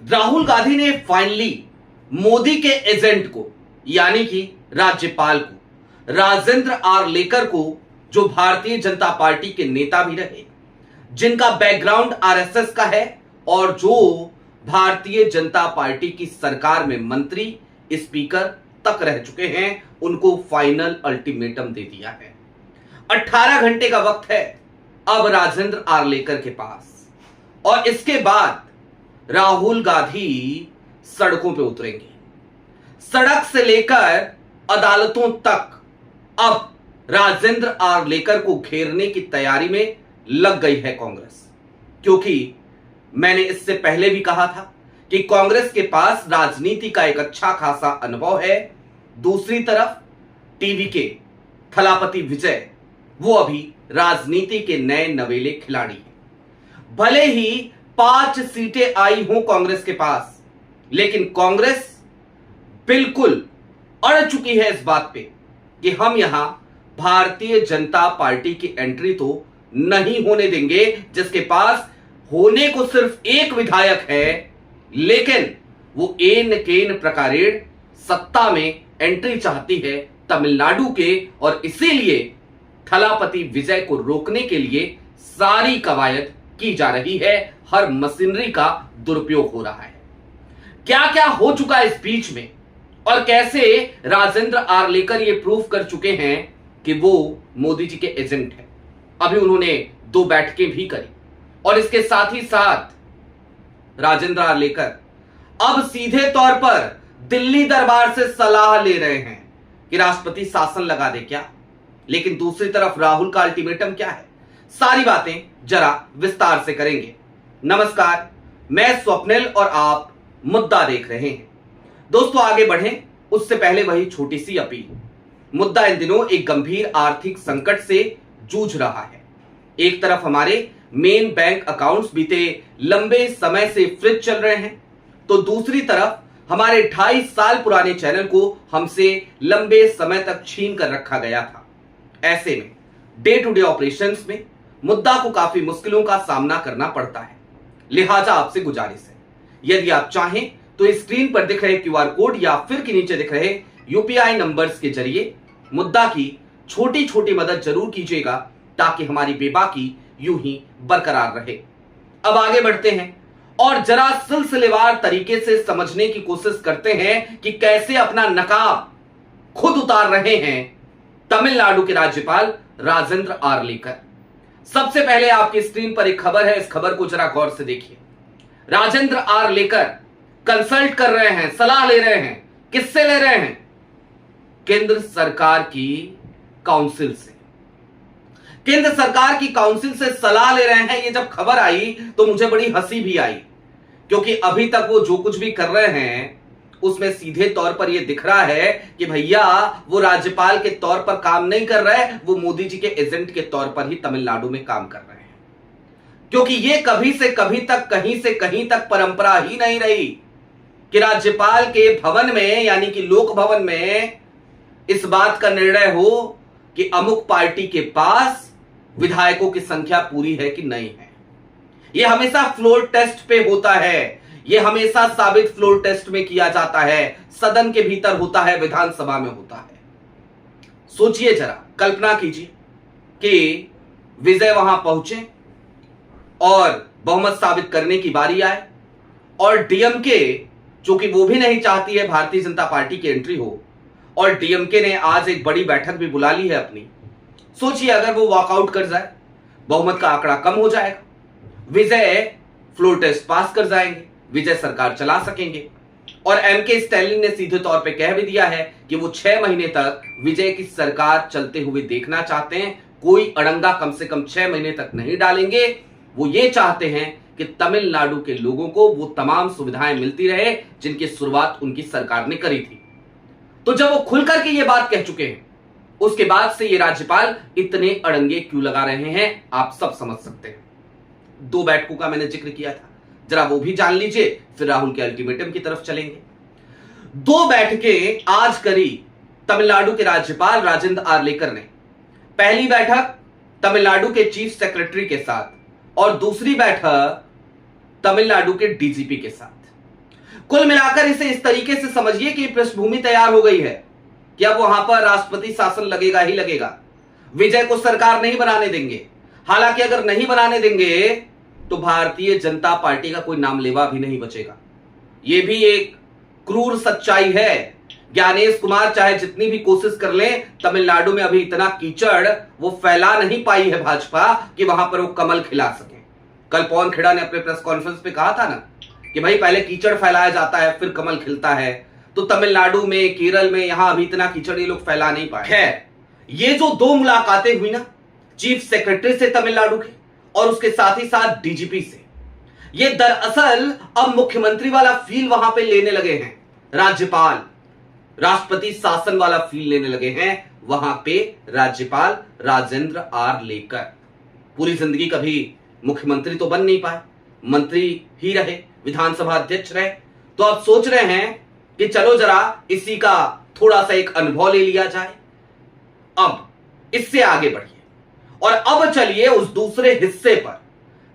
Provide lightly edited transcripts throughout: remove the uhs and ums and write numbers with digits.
राहुल गांधी ने फाइनली मोदी के एजेंट को यानी कि राज्यपाल को राजेंद्र आर्लेकर को, जो भारतीय जनता पार्टी के नेता भी रहे, जिनका बैकग्राउंड आरएसएस का है और जो भारतीय जनता पार्टी की सरकार में मंत्री, स्पीकर तक रह चुके हैं, उनको फाइनल अल्टीमेटम दे दिया है। 18 घंटे का वक्त है अब राजेंद्र आर्लेकर के पास, और इसके बाद राहुल गांधी सड़कों पे उतरेंगे। सड़क से लेकर अदालतों तक अब राजेंद्र आर्लेकर को घेरने की तैयारी में लग गई है कांग्रेस, क्योंकि मैंने इससे पहले भी कहा था कि कांग्रेस के पास राजनीति का एक अच्छा खासा अनुभव है। दूसरी तरफ टीवी के थलापति विजय, वो अभी राजनीति के नए नवेले खिलाड़ी हैं। भले ही 5 सीटें आई हों कांग्रेस के पास, लेकिन कांग्रेस बिल्कुल अड़ चुकी है इस बात पे कि हम यहां भारतीय जनता पार्टी की एंट्री तो नहीं होने देंगे, जिसके पास होने को सिर्फ एक विधायक है, लेकिन वो एन केन प्रकारेण सत्ता में एंट्री चाहती है तमिलनाडु के, और इसीलिए थलापति विजय को रोकने के लिए सारी कवायद की जा रही है। हर मशीनरी का दुरुपयोग हो रहा है। क्या क्या हो चुका है इस बीच में, और कैसे राजेंद्र आर्लेकर ये प्रूव कर चुके हैं कि वो मोदी जी के एजेंट हैं। अभी उन्होंने 2 बैठकें भी करी, और इसके साथ ही साथ राजेंद्र आर्लेकर अब सीधे तौर पर दिल्ली दरबार से सलाह ले रहे हैं कि राष्ट्रपति शासन लगा दे क्या। लेकिन दूसरी तरफ राहुल का अल्टीमेटम क्या है, सारी बातें जरा विस्तार से करेंगे। नमस्कार, मैं स्वप्निल और आप मुद्दा देख रहे हैं। दोस्तों, आगे बढ़ें उससे पहले वही छोटी सी अपील। मुद्दा इन दिनों एक गंभीर आर्थिक संकट से जूझ रहा है। एक तरफ हमारे मेन बैंक अकाउंट्स बीते लंबे समय से फ्रीज चल रहे हैं, तो दूसरी तरफ हमारे 2.5 साल पुराने चैनल को हमसे लंबे समय तक छीन कर रखा गया था। ऐसे में डे टू डे ऑपरेशंस में मुद्दा को काफी मुश्किलों का सामना करना पड़ता है। लिहाजा आपसे गुजारिश है, यदि आप चाहें तो स्क्रीन पर दिख रहे क्यूआर कोड या फिर के नीचे दिख रहे यूपीआई नंबर्स के जरिए मुद्दा की छोटी छोटी मदद जरूर कीजिएगा, ताकि हमारी बेबाकी यूं ही बरकरार रहे। अब आगे बढ़ते हैं और जरा सिलसिलेवार तरीके से समझने की कोशिश करते हैं कि कैसे अपना नकाब खुद उतार रहे हैं तमिलनाडु के राज्यपाल राजेंद्र आर्लेकर। सबसे पहले आपकी स्क्रीन पर एक खबर है, इस खबर को जरा गौर से देखिए। राजेंद्र आर्लेकर कंसल्ट कर रहे हैं, सलाह ले रहे हैं। किससे ले रहे हैं? केंद्र सरकार की काउंसिल से। केंद्र सरकार की काउंसिल से सलाह ले रहे हैं। ये जब खबर आई तो मुझे बड़ी हंसी भी आई, क्योंकि अभी तक वो जो कुछ भी कर रहे हैं उसमें सीधे तौर पर यह दिख रहा है कि भैया वो राज्यपाल के तौर पर काम नहीं कर रहे, वो मोदी जी के एजेंट के तौर पर ही तमिलनाडु में काम कर रहे हैं। क्योंकि ये कभी से कभी तक, कहीं से कहीं तक परंपरा ही नहीं रही कि राज्यपाल के भवन में यानी कि लोक भवन में इस बात का निर्णय हो कि अमुक पार्टी के पास विधायकों की संख्या पूरी है कि नहीं है। यह हमेशा फ्लोर टेस्ट पे होता है, यह हमेशा साबित फ्लोर टेस्ट में किया जाता है, सदन के भीतर होता है, विधानसभा में होता है। सोचिए जरा, कल्पना कीजिए कि विजय वहां पहुंचे और बहुमत साबित करने की बारी आए, और डीएमके, जो कि वो भी नहीं चाहती है भारतीय जनता पार्टी की एंट्री हो, और डीएमके ने आज एक बड़ी बैठक भी बुला ली है अपनी। सोचिए अगर वो वॉकआउट कर जाए, बहुमत का आंकड़ा कम हो जाएगा, विजय फ्लोर टेस्ट पास कर जाएंगे, विजय सरकार चला सकेंगे। और एमके स्टैलिन ने सीधे तौर पे कह भी दिया है कि वो 6 महीने तक विजय की सरकार चलते हुए देखना चाहते हैं। कोई अड़ंगा कम से कम 6 महीने तक नहीं डालेंगे। वो ये चाहते हैं कि तमिलनाडु के लोगों को वो तमाम सुविधाएं मिलती रहे जिनकी शुरुआत उनकी सरकार ने करी थी। तो जब वो खुलकर के ये बात कह चुके हैं, उसके बाद से ये राज्यपाल इतने अड़ंगे क्यों लगा रहे हैं, आप सब समझ सकते हैं। 2 बैठकों का मैंने जिक्र किया था, जरा वो भी जान लीजिए, फिर राहुल के अल्टीमेटम की तरफ चलेंगे। 2 बैठकें आज करी तमिलनाडु के राज्यपाल राजेंद्र आर्लेकर ने। पहली बैठक तमिलनाडु के चीफ सेक्रेटरी के साथ और दूसरी बैठक तमिलनाडु के डीजीपी के साथ। कुल मिलाकर इसे इस तरीके से समझिए कि पृष्ठभूमि तैयार हो गई है कि अब वहां पर राष्ट्रपति शासन लगेगा ही लगेगा। विजय को सरकार नहीं बनाने देंगे। हालांकि अगर नहीं बनाने देंगे तो भारतीय जनता पार्टी का कोई नामलेवा भी नहीं बचेगा। यह भी एक क्रूर सच्चाई है। ज्ञानेश कुमार चाहे जितनी भी कोशिश कर लें, तमिलनाडु में अभी इतना कीचड़ वो फैला नहीं पाई है भाजपा कि वहां पर वो कमल खिला सके। कल पवन खेड़ा ने अपने प्रेस कॉन्फ्रेंस पे कहा था ना कि भाई पहले कीचड़ फैलाया जाता है फिर कमल खिलता है। तो तमिलनाडु में, केरल में यहां अभी इतना कीचड़ ये लोग फैला नहीं पाए। खैर, ये जो दो मुलाकातें हुई ना चीफ सेक्रेटरी से तमिलनाडु के और उसके साथ ही साथ डीजीपी से, ये दरअसल अब मुख्यमंत्री वाला फील वहां पे लेने लगे हैं। राज्यपाल, राष्ट्रपति शासन वाला फील लेने लगे हैं वहां पे राज्यपाल राजेंद्र आर लेकर। पूरी जिंदगी कभी मुख्यमंत्री तो बन नहीं पाए, मंत्री ही रहे, विधानसभा अध्यक्ष रहे, तो अब सोच रहे हैं कि चलो जरा इसी का थोड़ा सा एक अनुभव ले लिया जाए। अब इससे आगे बढ़िए और अब चलिए उस दूसरे हिस्से पर,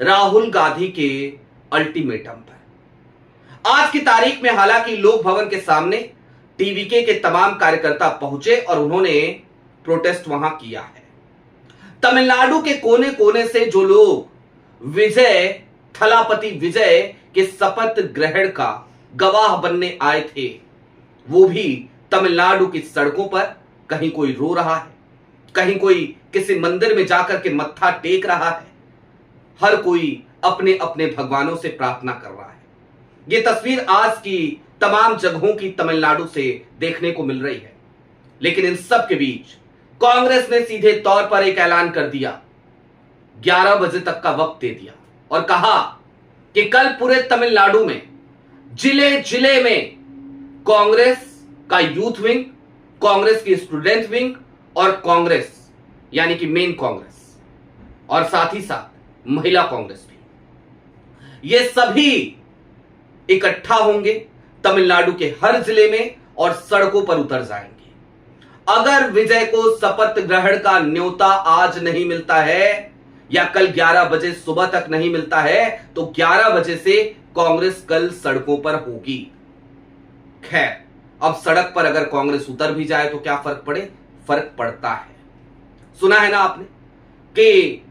राहुल गांधी के अल्टीमेटम पर। आज की तारीख में हालांकि लोक भवन के सामने टीवीके के तमाम कार्यकर्ता पहुंचे और उन्होंने प्रोटेस्ट वहां किया है। तमिलनाडु के कोने कोने से जो लोग विजय, थलापति विजय के शपथ ग्रहण का गवाह बनने आए थे, वो भी तमिलनाडु की सड़कों पर कहीं कोई रो रहा है, कहीं कोई किसी मंदिर में जाकर के मत्था टेक रहा है, हर कोई अपने अपने भगवानों से प्रार्थना कर रहा है। यह तस्वीर आज की तमाम जगहों की तमिलनाडु से देखने को मिल रही है। लेकिन इन सब के बीच कांग्रेस ने सीधे तौर पर एक ऐलान कर दिया, 11 बजे तक का वक्त दे दिया और कहा कि कल पूरे तमिलनाडु में जिले जिले में कांग्रेस का यूथ विंग, कांग्रेस की स्टूडेंट विंग और कांग्रेस यानी कि मेन कांग्रेस और साथ ही साथ महिला कांग्रेस भी, ये सभी इकट्ठा होंगे तमिलनाडु के हर जिले में और सड़कों पर उतर जाएंगे। अगर विजय को शपथ ग्रहण का न्योता आज नहीं मिलता है या कल 11 बजे सुबह तक नहीं मिलता है तो 11 बजे से कांग्रेस कल सड़कों पर होगी। खैर, अब सड़क पर अगर कांग्रेस उतर भी जाए तो क्या फर्क पड़े? फर्क पड़ता है। सुना है ना आपने कि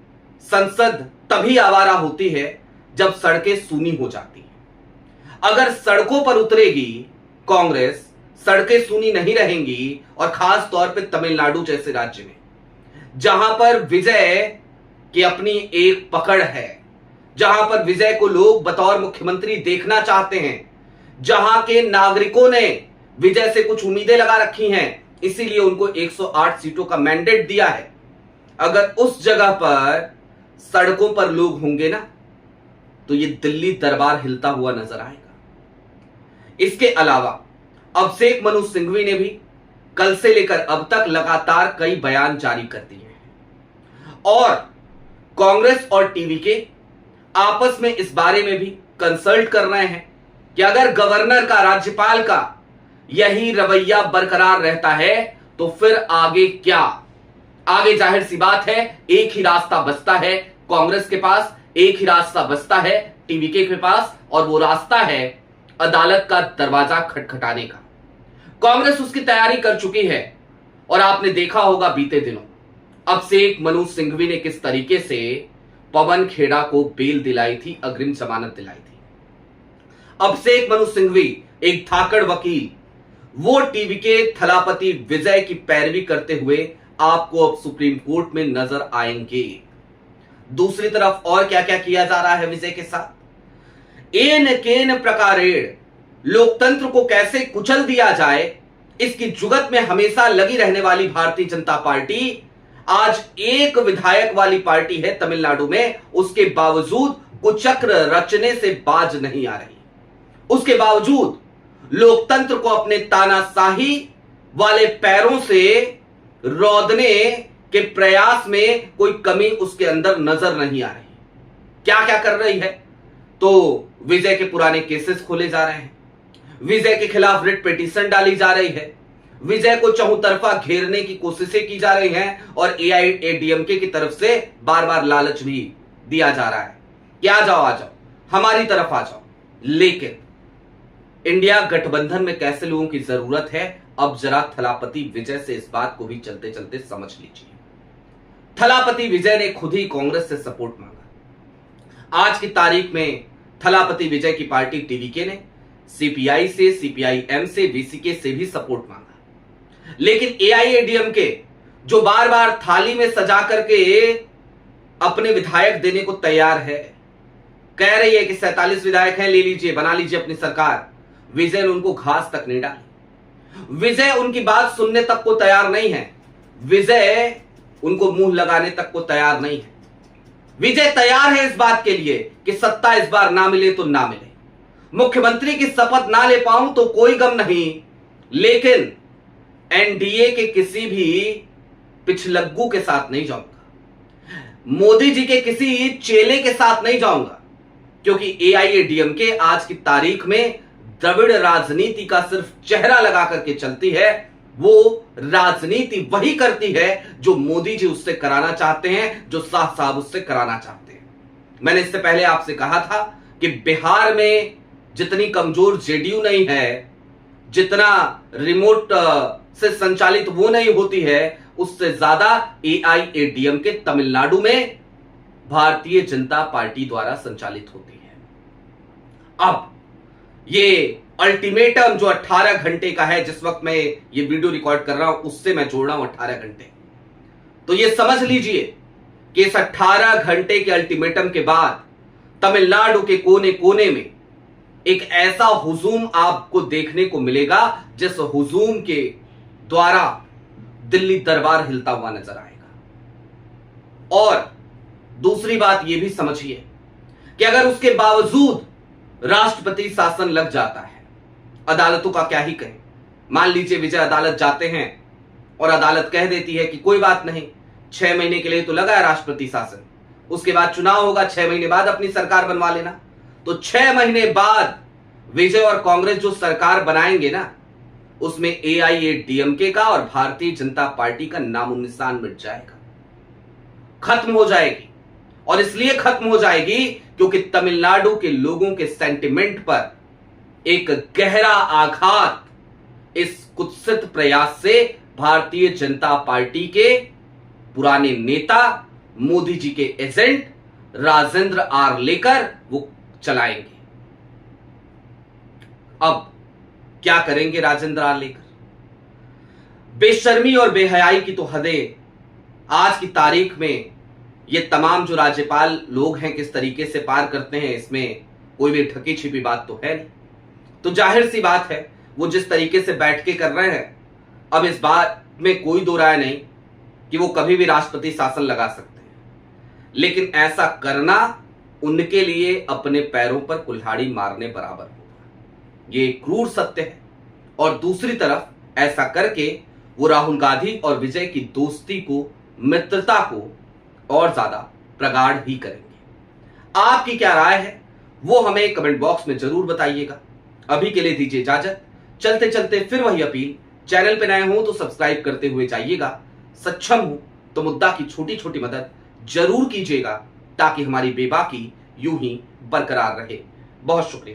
संसद तभी आवारा होती है जब सड़कें सूनी हो जाती हैं। अगर सड़कों पर उतरेगी कांग्रेस, सड़कें सूनी नहीं रहेंगी और खास तौर पे तमिलनाडु जैसे राज्य में जहां पर विजय की अपनी एक पकड़ है, जहां पर विजय को लोग बतौर मुख्यमंत्री देखना चाहते हैं, जहां के नागरिकों ने विजय से कुछ उम्मीदें लगा रखी हैं, इसीलिए उनको 108 सीटों का मैंडेट दिया है। अगर उस जगह पर सड़कों पर लोग होंगे ना तो ये दिल्ली दरबार हिलता हुआ नजर आएगा। इसके अलावा अभिषेक मनु सिंघवी ने भी कल से लेकर अब तक लगातार कई बयान जारी कर दिए हैं और कांग्रेस और टीवीके आपस में इस बारे में भी कंसल्ट कर रहे हैं कि अगर गवर्नर का, राज्यपाल का यही रवैया बरकरार रहता है तो फिर आगे क्या? आगे जाहिर सी बात है एक ही रास्ता बचता है कांग्रेस के पास, एक ही रास्ता बचता है टीवीके के पास और वो रास्ता है अदालत का दरवाजा खटखटाने का। कांग्रेस उसकी तैयारी कर चुकी है और आपने देखा होगा बीते दिनों अभिषेक मनु सिंघवी ने किस तरीके से पवन खेड़ा को बेल दिलाई थी, अग्रिम जमानत दिलाई थी। अभिषेक मनु सिंघवी एक धाकड़ वकील, वो टीवीके थलापति विजय की पैरवी करते हुए आपको अब सुप्रीम कोर्ट में नजर आएंगे। दूसरी तरफ और क्या क्या किया जा रहा है विजय के साथ, एन केन प्रकारेण लोकतंत्र को कैसे कुचल दिया जाए, इसकी जुगत में हमेशा लगी रहने वाली भारतीय जनता पार्टी आज एक विधायक वाली पार्टी है तमिलनाडु में, उसके बावजूद कुचक्र रचने से बाज नहीं आ रही। उसके बावजूद लोकतंत्र को अपने तानाशाही वाले पैरों से रौंदने के प्रयास में कोई कमी उसके अंदर नजर नहीं आ रही। क्या क्या कर रही है? तो विजय के पुराने केसेस खोले जा रहे हैं, विजय के खिलाफ रिट पिटीशन डाली जा रही है, विजय को चहुतरफा घेरने की कोशिशें की जा रही हैं और एआईएडीएमके की तरफ से बार बार लालच भी दिया जा रहा है कि आ जाओ हमारी तरफ आ जाओ। लेकिन इंडिया गठबंधन में कैसे लोगों की जरूरत है, अब जरा थलापति विजय से इस बात को भी चलते चलते समझ लीजिए। थलापति विजय ने खुद ही कांग्रेस से सपोर्ट मांगा। आज की तारीख में थलापति विजय की पार्टी टीवीके ने सीपीआई से, सीपीआईएम से, वीसीके से भी सपोर्ट मांगा, लेकिन एआईएडीएमके जो बार बार थाली में सजा करके अपने विधायक देने को तैयार है, कह रही है कि 47 विधायक हैं, ले लीजिए, बना लीजिए अपनी सरकार, विजय ने उनको घास तक नहीं डाली। विजय उनकी बात सुनने तक को तैयार नहीं है। विजय उनको मुंह लगाने तक को तैयार नहीं है। विजय तैयार है इस बात के लिए कि सत्ता इस बार ना मिले तो ना मिले, मुख्यमंत्री की शपथ ना ले पाऊं तो कोई गम नहीं, लेकिन एनडीए के किसी भी पिछलग्गू के साथ नहीं जाऊंगा, मोदी जी के किसी चेले के साथ नहीं जाऊंगा, क्योंकि एआईएडीएमके आज की तारीख में द्रविड़ राजनीति का सिर्फ चेहरा लगा करके चलती है। वो राजनीति वही करती है जो मोदी जी उससे कराना चाहते हैं, जो शाह साहब उससे कराना चाहते हैं। मैंने इससे पहले आपसे कहा था कि बिहार में जितनी कमजोर जेडीयू नहीं है, जितना रिमोट से संचालित वो नहीं होती है, उससे ज्यादा एआईएडीएमके तमिलनाडु में भारतीय जनता पार्टी द्वारा संचालित होती है। अब ये अल्टीमेटम जो 18 घंटे का है, जिस वक्त मैं ये वीडियो रिकॉर्ड कर रहा हूं उससे मैं जोड़ रहा हूं 18 घंटे, तो ये समझ लीजिए कि इस 18 घंटे के अल्टीमेटम के बाद तमिलनाडु के कोने कोने में एक ऐसा हुजूम आपको देखने को मिलेगा जिस हुजूम के द्वारा दिल्ली दरबार हिलता हुआ नजर आएगा। और दूसरी बात यह भी समझिए कि अगर उसके बावजूद राष्ट्रपति शासन लग जाता है, अदालतों का क्या ही कहें। मान लीजिए विजय अदालत जाते हैं और अदालत कह देती है कि कोई बात नहीं, 6 महीने के लिए तो लगा है राष्ट्रपति शासन, उसके बाद चुनाव होगा, 6 महीने बाद अपनी सरकार बनवा लेना। तो 6 महीने बाद विजय और कांग्रेस जो सरकार बनाएंगे ना, उसमें एआईएडीएमके का और भारतीय जनता पार्टी का नामो निशान मिट जाएगा, खत्म हो जाएगी। और इसलिए खत्म हो जाएगी क्योंकि तमिलनाडु के लोगों के सेंटिमेंट पर एक गहरा आघात इस कुत्सित प्रयास से भारतीय जनता पार्टी के पुराने नेता, मोदी जी के एजेंट राजेंद्र आर लेकर वो चलाएंगे। अब क्या करेंगे राजेंद्र आर लेकर? बेशर्मी और बेहयाई की तो हदें आज की तारीख में ये तमाम जो राज्यपाल लोग हैं किस तरीके से पार करते हैं, इसमें कोई भी ढकी छिपी बात तो है नहीं। तो जाहिर सी बात है वो जिस तरीके से बैठ के कर रहे हैं, अब इस बात में कोई दो राय नहीं कि वो कभी भी राष्ट्रपति शासन लगा सकते हैं, लेकिन ऐसा करना उनके लिए अपने पैरों पर कुल्हाड़ी मारने बराबर होगा। ये क्रूर सत्य है। और दूसरी तरफ ऐसा करके वो राहुल गांधी और विजय की दोस्ती को, मित्रता को और ज्यादा प्रगाढ़ ही करेंगे। आपकी क्या राय है वो हमें कमेंट बॉक्स में जरूर बताइएगा। अभी के लिए दीजिए इजाजत। चलते चलते फिर वही अपील, चैनल पे नए हो तो सब्सक्राइब करते हुए जाइएगा, सक्षम हो तो मुद्दा की छोटी छोटी मदद जरूर कीजिएगा ताकि हमारी बेबाकी यूं ही बरकरार रहे। बहुत शुक्रिया।